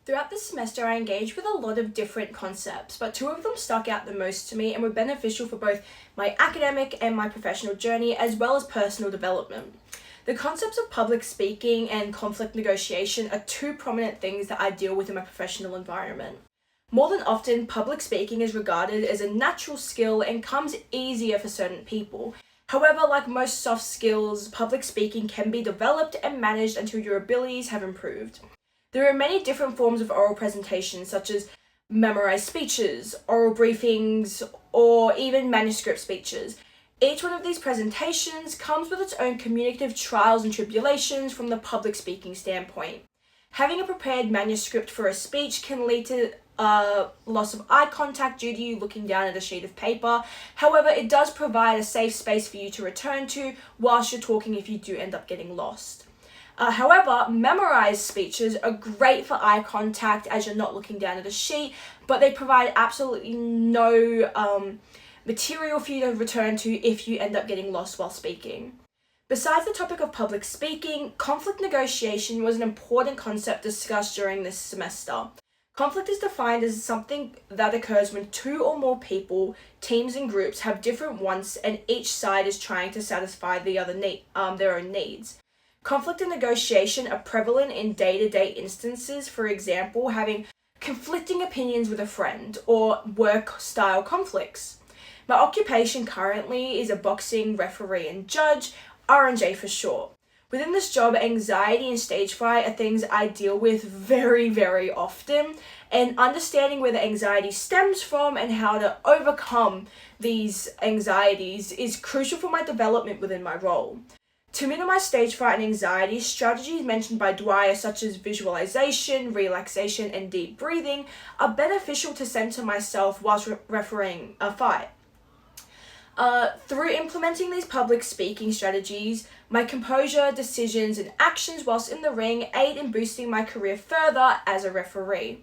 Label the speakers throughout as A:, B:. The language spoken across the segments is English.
A: Throughout the semester, I engaged with a lot of different concepts, but two of them stuck out the most to me and were beneficial for both my academic and my professional journey, as well as personal development. The concepts of public speaking and conflict negotiation are two prominent things that I deal with in my professional environment. More than often, public speaking is regarded as a natural skill and comes easier for certain people. However, like most soft skills, public speaking can be developed and managed until your abilities have improved. There are many different forms of oral presentation, such as memorized speeches, oral briefings, or even manuscript speeches. Each one of these presentations comes with its own communicative trials and tribulations from the public speaking standpoint. Having a prepared manuscript for a speech can lead to loss of eye contact due to you looking down at a sheet of paper. However, it does provide a safe space for you to return to whilst you're talking if you do end up getting lost. However, memorized speeches are great for eye contact as you're not looking down at a sheet, but they provide absolutely no material for you to return to if you end up getting lost while speaking. Besides the topic of public speaking, conflict negotiation was an important concept discussed during this semester. Conflict is defined as something that occurs when two or more people, teams and groups have different wants and each side is trying to satisfy their own needs. Conflict and negotiation are prevalent in day-to-day instances, for example, having conflicting opinions with a friend or work-style conflicts. My occupation currently is a boxing referee and judge, R&J for short. Within this job, anxiety and stage fright are things I deal with very, very often, and understanding where the anxiety stems from and how to overcome these anxieties is crucial for my development within my role. To minimize stage fright and anxiety, strategies mentioned by Dwyer such as visualization, relaxation, and deep breathing are beneficial to center myself whilst refereeing a fight. Through implementing these public speaking strategies, my composure, decisions, and actions whilst in the ring aid in boosting my career further as a referee.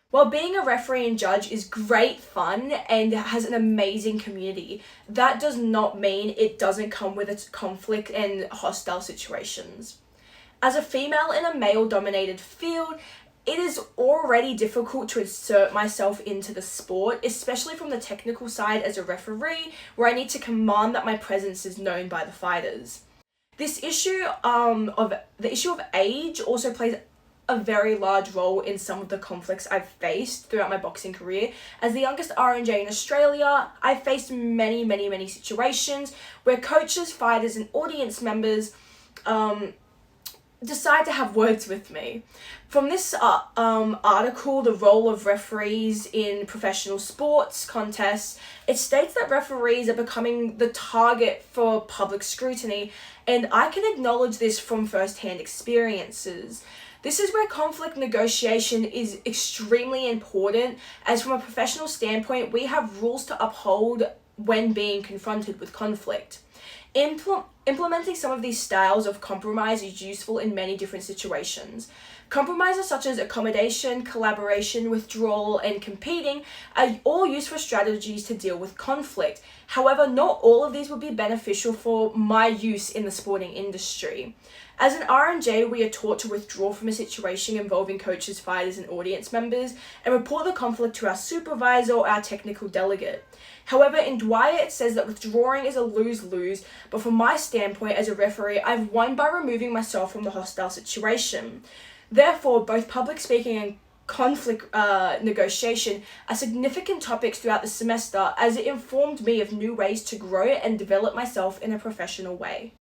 A: While being a referee and judge is great fun and has an amazing community, that does not mean it doesn't come with its conflict and hostile situations. As a female in a male-dominated field, it is already difficult to insert myself into the sport, especially from the technical side as a referee, where I need to command that my presence is known by the fighters. This issue of age also plays a very large role in some of the conflicts I've faced throughout my boxing career. As the youngest R&J in Australia, I've faced many situations where coaches, fighters, and audience members decide to have words with me. From this article, The Role of Referees in Professional Sports Contests, it states that referees are becoming the target for public scrutiny, and I can acknowledge this from first-hand experiences. This is where conflict negotiation is extremely important, as from a professional standpoint, we have rules to uphold when being confronted with conflict. Implementing some of these styles of compromise is useful in many different situations. Compromises such as accommodation, collaboration, withdrawal, and competing are all useful strategies to deal with conflict. However, not all of these would be beneficial for my use in the sporting industry. As an R&J, we are taught to withdraw from a situation involving coaches, fighters, and audience members and report the conflict to our supervisor or our technical delegate. However, in Dwyer, it says that withdrawing is a lose-lose, but from my standpoint as a referee, I've won by removing myself from the hostile situation. Therefore, both public speaking and conflict negotiation are significant topics throughout the semester, as it informed me of new ways to grow and develop myself in a professional way.